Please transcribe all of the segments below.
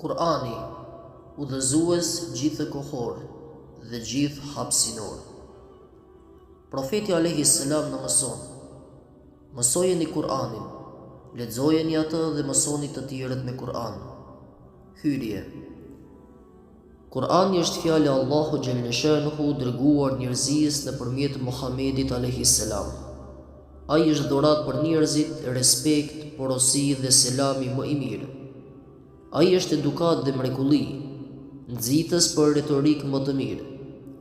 Kurani, udhëzues gjithë kohor dhe gjithë hapësinor. Profeti alayhi salam na mëson: mësojeni Kur'anin, lexojeni atë dhe mësoni të tjerët me Kur'an. Hyrje. Kur'ani është fjala e Allahu xhelle shanuhu dërguar njerëzisë nëpërmjet Muhamedit alayhi salam. Ai është dhuratë për njerëzit, respekt, porosi dhe selami më i mirë. Ai është edukat dhe mrekulli, nxitës për retorik më të mirë,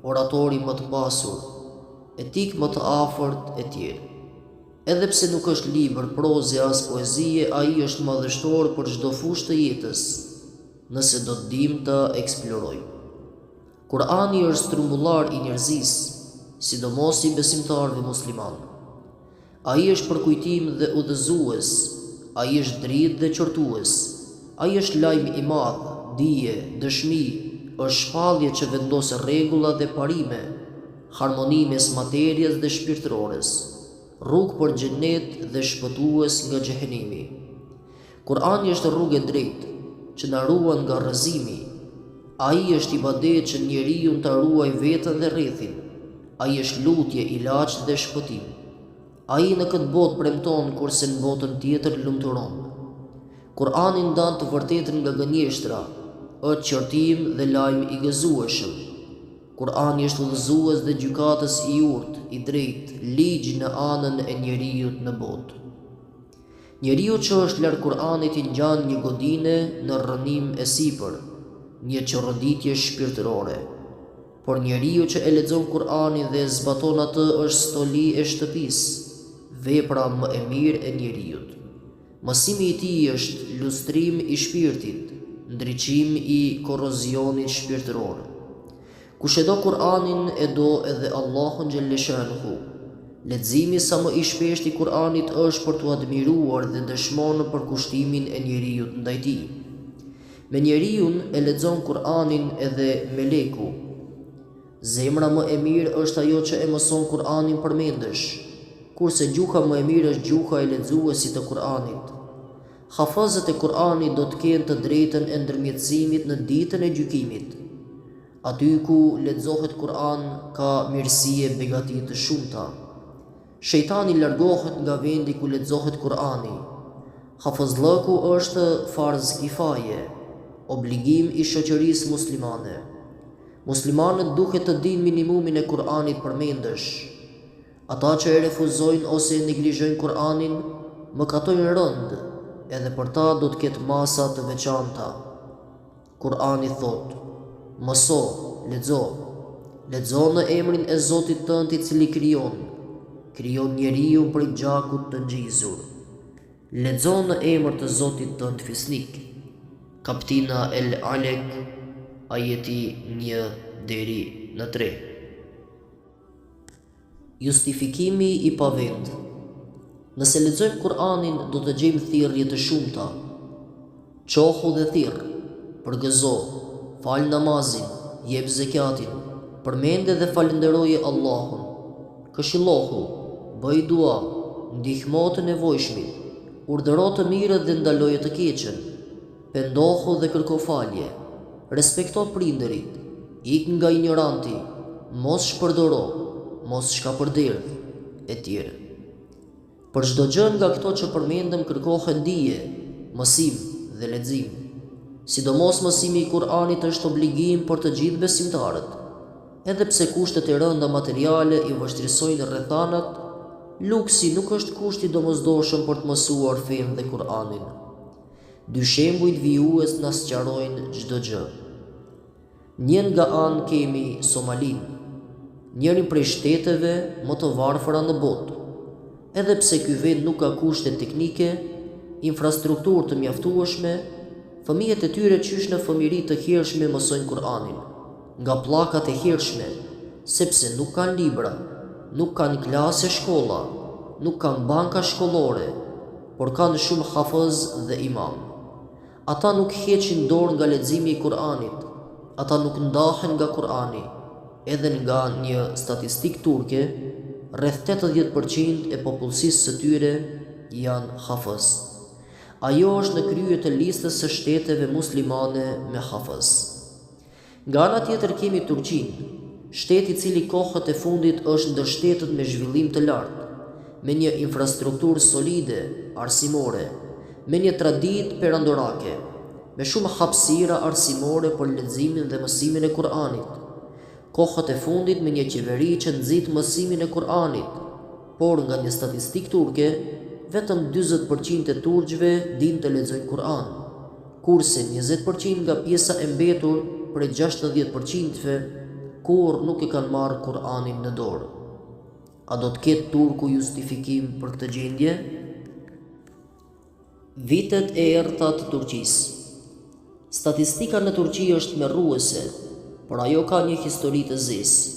oratori më të pasur, etik më të afërt e tjerë. Edhe pse nuk është libër, proze as poezie, ai është madhështor për çdo fushë të jetës, nëse do të dim ta eksplorojmë. Kur'ani është trumbullar i njerëzisë, sidomos i besimtarëve musliman. Ai është përkujtim dhe udhëzues, ai është dritë dhe qortues, ai është lajm i madh, dije, dëshmi, është shpallje që vendos rregulla dhe parime, harmoni mes materjes dhe shpirtërores, rrugë për xhenet dhe shpëtues nga xhehenimi. Kur'ani është rrugë e drejtë që na ruan nga rrëzimi. Ai është ibadet që njeriu ta ruaj veten dhe rrethin. Ai është lutje, ilaç dhe shpëtim. Ai në këtë botë premton kurse në botën tjetër lumturon. Kur'ani ndan të vërtetën nga gënjeshtra, është qortim dhe lajm i gëzueshëm. Kur'ani është udhëzues dhe gjykatës i urtë, i drejtë, ligj në anën e njeriut në botë. Njeriu që është larg Kur'anit i ngjan një godine në rrënim e sipër, një çorroditje shpirtërore. Por njeriu që e lexon Kur'anin dhe zbaton atë është stoli e shtëpisë, vepra më e mirë e njeriut. Mësimi i tij është lustrim i shpirtit, ndriçim i korrozionit shpirtëror. Kush e do Kur'anin e do edhe Allahun xhelle shanuhu. Leximi sa më i shpeshtë i Kur'anit është për t'u admiruar dhe dëshmon për kushtimin e njeriut ndaj tij. Me njeriun e lexon Kur'anin edhe meleku. Zemra më e mirë është ajo që e mëson Kur'anin përmendesh, kurse gjuha më e mirë është gjuha e lexuesit të Kur'anit. Hafazët e Kur'anit do të kenë të drejtën e ndërmjetësimit në ditën e gjykimit. Aty ku lexohet Kur'an ka mirësi e begati të shumta. Shejtani largohet nga vendi ku lexohet Kur'ani. Hafazllëku është farz kifaje, obligim i shoqërisë muslimane. Muslimanët duhet të dinë minimumin e Kur'anit përmendesh. Ata që e refuzojnë ose neglizhojnë Kur'anin, mëkatojnë rënd, edhe për ta do të ketë masa të veçanta. Kur'ani thot: mëso, lexo në emrin e Zotit tënd i cili krijon njeriu prej gjakut të ngjizur. Lexo në emër të Zotit tënd fisnik. Kaptina El Alek, ajeti 1 deri në 3. Justifikimi i pavend. Nëse lexojmë Kur'anin do të gjejmë thirrje të shumta. Çohu dhe thirr, përgëzo, fal namazin, jep zakatin, përmende dhe falenderoje Allahun. Këshillohu, bëj dua, ndihmo të nevojshmit, urdhëro të mirët dhe ndaloje të keqen, pendohu dhe kërko falje, respekto prindërit, ik nga ignoranti, mos shpërdoro, mos shkapërderdh, e tjerë. Për çdo gjë nga këto që përmendëm kërkohet dije, mësim dhe lexim. Sidomos mësimi i Kur'anit është obligim për të gjithë besimtarët. Edhe pse kushtet e rënda materiale i vështirësojnë rrethanat, luksi nuk është kusht i domosdoshëm për të mësuar fenë dhe Kur'anin. Dy shembujt vijues na sqarojnë çdo gjë. Njën nga anë kemi Somalin, njërin prej shteteve më të varfëra në botë. Edhe pse ky vend nuk ka kushte teknike, infrastrukturë të mjaftueshme, fëmijët e tyre qysh në fëmijëri të hershme mësojnë Kur'anin, nga pllakat e hershme, sepse nuk kanë libra, nuk kanë klase shkolla, nuk kanë banka shkollore, por kanë shumë hafëz dhe imam. Ata nuk heqin dorë nga leximi i Kur'anit, ata nuk ndahen nga Kur'ani. Edhe nga një statistik turke, rreth 80% e popullsisë së tyre janë hafëz. Ajo është në krye të listës së shteteve muslimane me hafaz. Nga ana tjetër kemi Turqinë, shtet i cili kohët e fundit është ndër shtetet me zhvillim të lartë, me një infrastrukturë solide, arsimore, me një traditë perandorake, me shumë hapësira arsimore për leximin dhe mësimin e Kur'anit. Kohët e fundit me një qeveri që nxit mësimin e Kur'anit, por nga një statistikë turke, vetëm 40% e turqve din të lexojnë Kur'an, kurse 20% nga pjesa e mbetur prej 60%-ve kur nuk e kanë marrë Kur'anin në dorë. A do të ketë turku justifikim për këtë gjendje? Vitet e errta të Turqisë. Statistika në Turqi është merruese, por ajo ka një histori të zezë.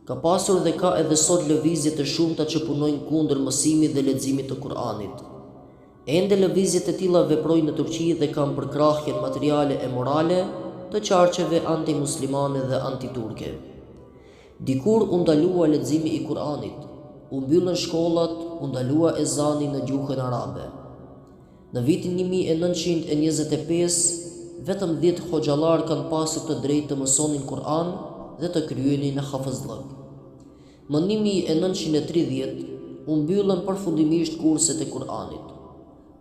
Ka pasur dhe ka edhe sot lëvizje të shumta që punojnë kundër mësimit dhe leximit të Kur'anit. Ende lëvizjet e tilla veprojnë në Turqi dhe kanë përkrahjen materiale e morale të qarqeve antimuslimane dhe antiturke. Dikur u ndalua leximi i Kur'anit, u mbyllën shkollat, u ndalua ezani në gjuhën arabe. Në vitin 1925, vetëm 10 hoxhallar kanë pasur të drejtë të mësonin Kur'an dhe të kryenin në hafazllëk. Më 1930 u mbyllën përfundimisht kurset e Kur'anit.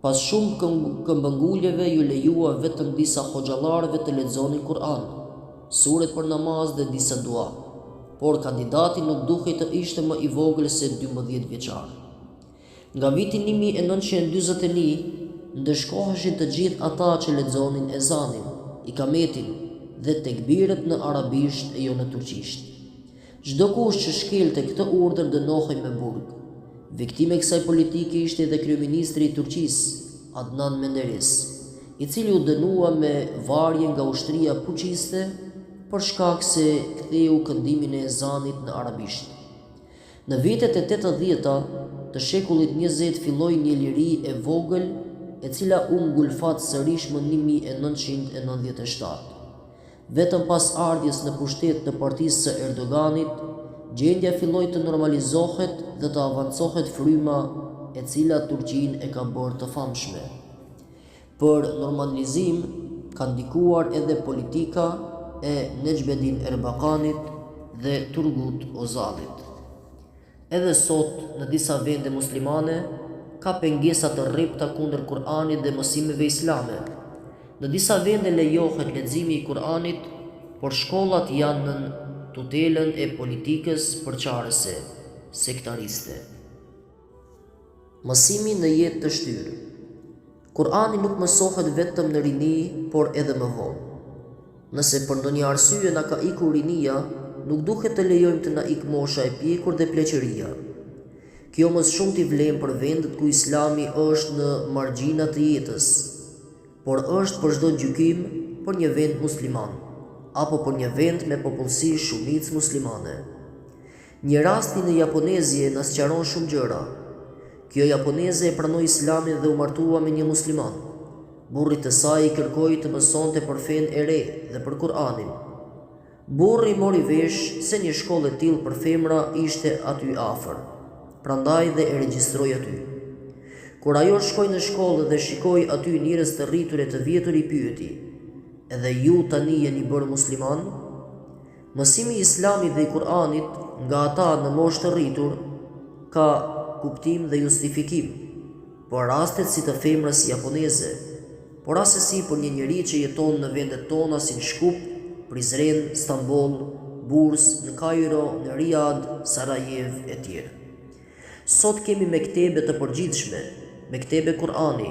Pas shumë këmbënguljeve ju lejua vetëm disa hoxhallarëve të lexonin Kur'an, suret për namaz dhe disa dua, por kandidati nuk duhej të ishte më i vogël se 12 vjeçar. Nga viti 1941 ndëshkoheshin të gjithë ata që lexonin ezanin, ikametin dhe tekbiret në arabisht e jo në turqisht. Çdo kush që shkelte këtë urdhër dënohej me burg. Viktime e kësaj politike ishte edhe kryeministri i Turqisë, Adnan Menderes, i cili u dënua me varje nga ushtria fuqiste për shkak se ktheu këndimin e ezanit në arabisht. Në vitet e 80-ta të shekullit 20 filloi një liri e vogël e cila u ngulfat sërish më 1997. Vetëm pas ardhjes në pushtet të partisë së Erdoganit, gjendja filloi të normalizohet dhe të avancohet fryma e cila Turqinë e ka bërë të famshme. Për normalizim ka ndikuar edhe politika e Necmettin Erbakanit dhe Turgut Ozalit. Edhe sot në disa vende muslimane ka pengesa të rrepta kundër Kur'anit dhe mësimeve islame. Në disa vende lejohet leximi i Kur'anit, por shkollat janë në tutelën e politikës përçarëse, sektariste. Mësimi në jetë të shtyrë. Kur'ani nuk mësohet vetëm në rini, por edhe më vonë. Nëse për ndonjë arsye na ka ikur rinia, nuk duhet të lejojmë të na ikë mosha e pjekur dhe pleqëria. Kjo më shumë t'i vlen për vendet ku Islami është në margjina të jetës, por është për çdo gjykim për një vend musliman, apo për një vend me popullsi shumicë muslimane. Një rasti në Japonezje na sqaron shumë gjëra. Kjo japoneze e pranoi Islamin dhe u martua me një musliman. Burrit të saj i kërkoi të mësonte për fenë e re dhe për Kur'anin. Burri mori vesh se një shkollë e tillë për femra ishte aty afër, prandaj dhe e regjistroi aty. Kur ajo shkoi në shkollë dhe shikoi aty njerëz të rritur e të vjetur, i pyeti: "Edhe ju tani jeni bërë musliman?" Mësimi i Islamit dhe i Kur'anit nga ata në moshë të rritur ka kuptim dhe justifikim, por rastet si të femrës japoneze, por asesi për një njeri që jeton në vendet tona si në Shkup, Prizren, Stamboll, Burs, në Kairo, në Riyadh, Sarajev e tjerë. Sot kemi mektebe të përgjithshme, mektebe Kur'ani,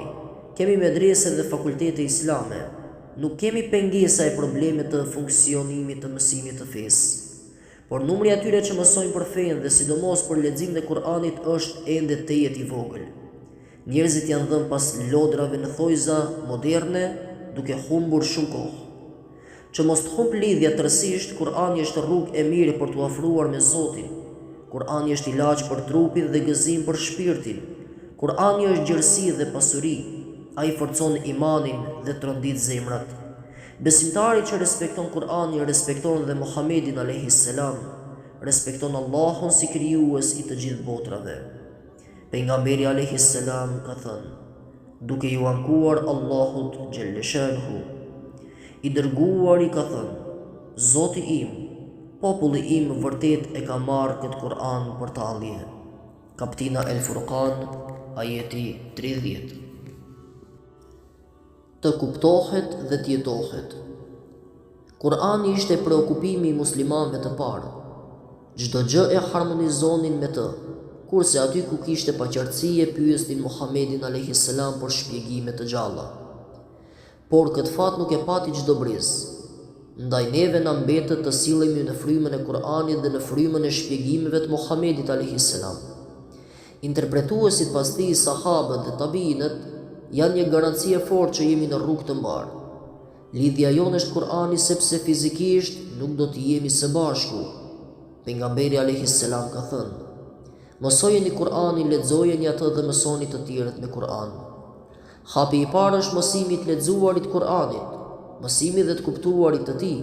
kemi medrese dhe fakultete islame, nuk kemi pengesa e probleme të funksionimit të mësimit të fesë. Por numri atyre që mësojnë për fenë dhe sidomos për lexim dhe Kur'anit është ende tejet i vogël. Njerëzit janë dhënë pas lodrave në thojza moderne, duke humbur shumë kohë. Që mos të humb lidhja tërësisht, Kur'ani është rrugë e mirë për t'u afruar me Zotin. Kur'ani është ilaç për trupin dhe gëzim për shpirtin. Kur'ani është gjerësi dhe pasuri. Ai forcon imanin dhe trondit zemrat. Besimtari që respekton Kur'anin respekton dhe Muhamedit alayhis salam, respekton Allahun si krijues i të gjithë botrave. Pejgamberi alayhis salam ka thënë: duke ju ankuar Allahut Gjellëshanhu. I dërguari ka thënë: Zoti im, populli im vërtet e ka marrë këtë Kur'an për tallje. Kaptina El Furqan, ajeti 30. Të kuptohet dhe t'jetohet. Kur'ani ishte preokupimi i muslimanëve të parë. Çdo gjë e harmonizonin me të, kurse aty ku kishte paqartësi e pyesnin Muhamedin a.s. për shpjegime të gjalla. Por këtë fat nuk e pati çdo briz. Ndaj neve na mbetet të sillemi në frymën e Kur'anit dhe në frymën e shpjegimeve të Muhamedit a.s. Interpretuesit pas tij, sahabët dhe tabiinët, janë një garanci e fortë që jemi në rrugë të mbarë. Lidhja jonë është Kur'ani sepse fizikisht nuk do të jemi së bashku. Pejgamberi a.s. ka thënë: Mësojeni Kur'anin, lexojeni atë dhe mësoni të tjerët me Kur'an. Hapi i parë është mësimi i të lexuarit Kur'anit, mësimi dhe të kuptuarit të tij,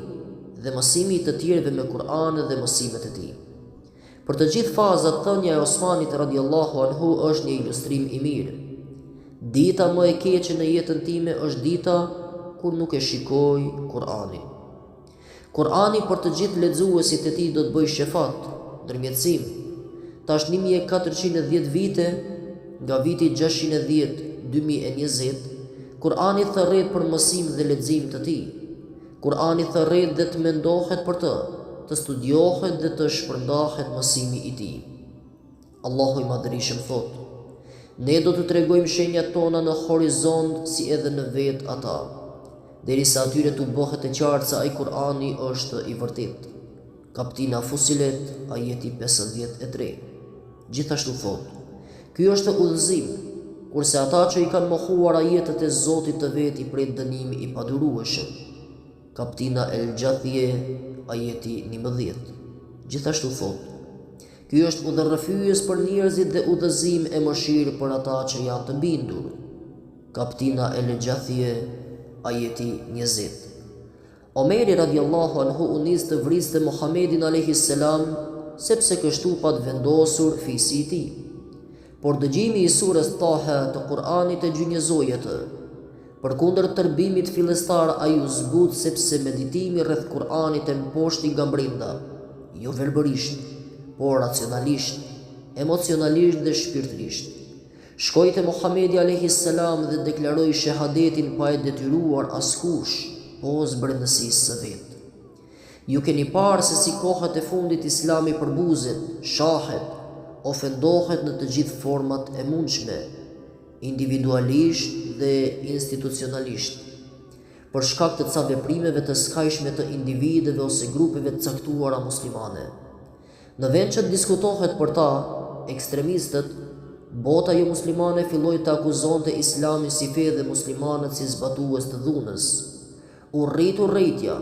dhe mësimi i të tjerëve me Kur'an dhe mësimet e tij. Për të gjithë fazat, thënia e Osmanit radhiyallahu anhu është një ilustrim i mirë. Dita më e keqe në jetën time është dita kur nuk e shikoj Kur'anin. Kur'ani për të gjithë lexuesit e tij do të bëjë shefat, ndërmjetësim. Tash 1410 vite, nga viti 610-2020, Kur'ani thërret për mësim dhe lexim të tij. Kur'ani thërret dhe të mendohet për të studiohet dhe të shpërndahet mësimi i tij. Allahu i Madhërisht thotë: Ne do të tregojmë shenjat tona në horizont si edhe në vetë ata, derisa atyre të bëhet e qartë se ai Kur'ani është i vërtetë. Kaptina Fusilet, ajeti 53. Gjithashtu thotë: Ky është udhëzim, kurse ata që i kanë mohuar ajetet e Zotit të vet i pret dënimi i padurueshëm. Kaptina El Gjathje, ajeti 11. Gjithashtu thotë: Ky është udhërrëfyes për njerëzit dhe udhëzim e mëshirë për ata që janë të bindur. Kaptina El Gjathje, ajeti 20. Omeri radhiyallahu anhu u nis të vriste Muhamedin a.s. sepse kështu pat vendosur fisi i tij. Por dëgjimi i surës Taha të Kur'anit e gjynjëzoi atë. Përkundër tërbimit fillestar, ai u zbut sepse meditimi rreth Kur'anit e mposhti nga brenda, jo verbërisht, por racionalisht, emocionalisht dhe shpirtërisht. Shkoi te Muhamedi a.s. dhe deklaroi shahadetin pa e detyruar askush, pos brendësisë së vet. Ju keni parë se si kohët e fundit Islami përbuzet, shahet, ofendohet në të gjithë format e mundshme, individualisht dhe institucionalisht, për shkak të ca veprimeve të skajshme të individëve ose grupeve të caktuara muslimane. Në vend që të diskutohet për ta, ekstremistët, bota jo muslimane filloi të akuzonte Islamin si fe dhe muslimanët si zbatues të dhunës. U rrit urrëtia,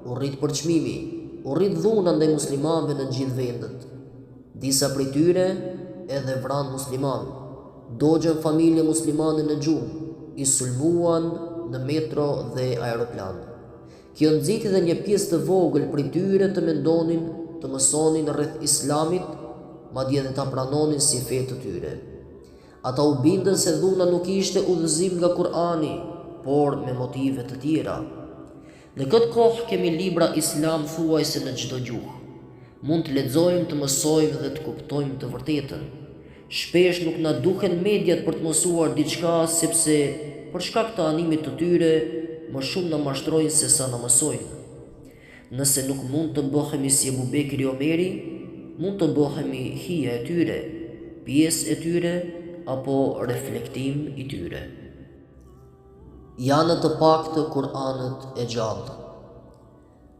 u rrit përçmimi, u rrit dhuna ndaj muslimanëve në gjithë vendet. Disa prej tyre edhe vranë musliman, dogjën familje muslimane në gjumë, i sulmuan në metro dhe aeroplan. Kjo nxiti dhe një pjesë të vogël prej tyre të mendonin të mësonin rreth Islamit, madje edhe ta pranonin si fe të tyre. Ata u bindën se dhuna nuk ishte udhëzim nga Kur'ani, por me motive të tjera. Në këtë kohë kemi libra islam thuajse në çdo gjuhë. Mund të lexojmë, të mësojmë dhe të kuptojmë të vërtetën. Shpesh nuk na duhen mediat për të mësuar diçka, sepse për shkak të animit të tyre, më shumë na mashtrojnë se sa na mësojnë. Nëse nuk mund të bëhemi si Ebu Bekri Omeri, mund të bëhemi hija e tyre, pjesë e tyre, apo reflektim i tyre. Janë të paktë Kur'anët e gjallë.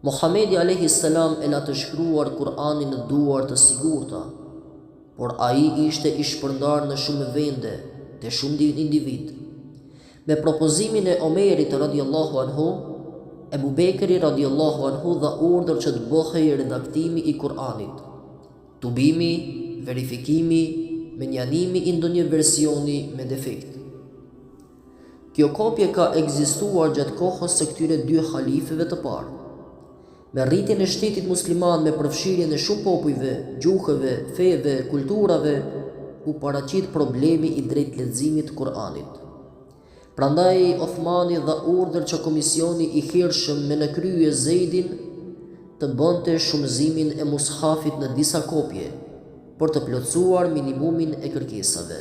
Muhamedi a.s. e la të shkruar Kur'anin në duar të sigurta, por ai ishte i shpërndar në shumë vende, te shumë individ. Me propozimin e Omerit radhiyallahu anhu, Ebu Bekri radhiyallahu anhu dha urdhër që të bëhej redaktimi i Kur'anit, tubimi, verifikimi, menjanimi i ndonjë versioni me defekt. Kjo kopje ka ekzistuar gjatë kohës së këtyre dy halifëve të parë. Me rritjen e shtetit musliman me përfshirjen e shumë popujve, gjuhëve, feve, kulturave, u paraqit problemi i drejt leximit të Kur'anit. Prandaj Othmani dha urdhër që komisioni i hershëm me në krye Zeidin të bënte shumëzimin e mushafit në disa kopje për të plotësuar minimumin e kërkesave.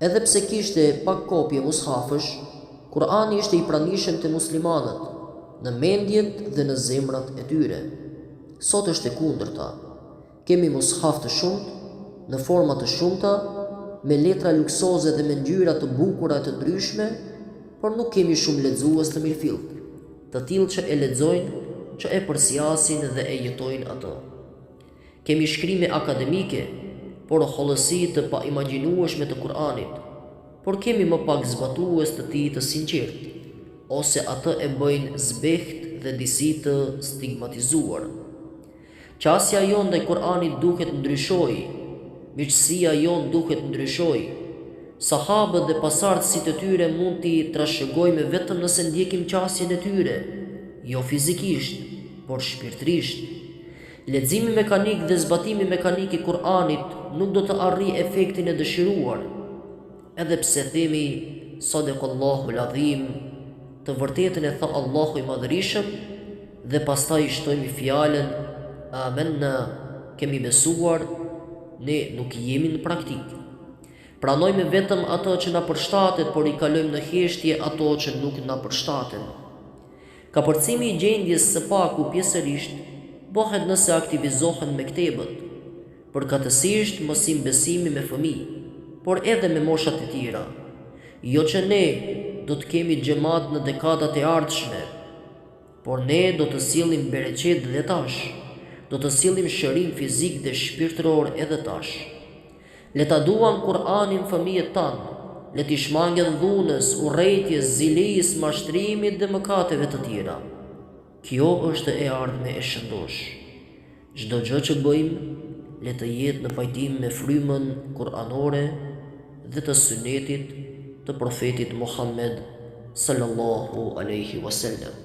Edhe pse kishte pak kopje mushafësh, Kurani ishte i pranishëm të muslimanët, në mendjet dhe në zemrat e tyre. Sot është e kundërta. Kemi mushaf të shumt, në forma të shumta, me letra luksoze dhe me ngjyra të bukura të ndryshme, por nuk kemi shumë lexues të mirëfillt, të tillë që e lexojnë, që e përsjasin dhe e jetojnë atë. Kemi shkrime akademike, por hollësi të paimagjinueshme të Kuranit, por kemi më pak zbatues të tij të sinqert, ose atë e bëjnë zbeht dhe disi të stigmatizuar. Qasja jon ndaj Kuranit duhet ndryshoj, miqësia jon duhet ndryshoj. Sahabët dhe pasardhësit e tyre mund t'i trashëgojmë vetëm nëse ndjekim qasjen e tyre, jo fizikisht, por shpirtërisht. Leximi mekanik dhe zbatimi mekanik i Kuranit nuk do të arrijë efektin e dëshiruar. Edhe pse themi Sadaqallahu al-Azim, të vërtetën e tha Allahu i Madhërisëm, dhe pastaj shtojmë fjalën Amanna, kemi besuar, ne nuk jemi në praktik. Pranojmë vetëm ato që na përshtatet, por i kalojmë në heshtje ato që nuk na përshtaten. Kapërcimi i gjendjes së paku pjesërisht bëhet nëse aktivizohen mektebët, përkatësisht mosim besimi me fëmijë, por edhe me moshat e tjera. Jo që ne do të kemi xhamat në dekadat e ardhshme, por ne do të sillim bereqet dhe tash, do të sillim shërim fizik dhe shpirtëror edhe tash. Le ta duan Kur'anin fëmijët tanë, le t'i shmangen dhunës, urrejtjes, zilijës, mashtrimit dhe mëkateve të tjera. Kjo është e ardhme e shëndosh. Çdo gjë që bëjmë, le të jetë në pajtim me frymën kuranore dhe të sunetit të profetit Muhammed sallallahu alaihi wasallam.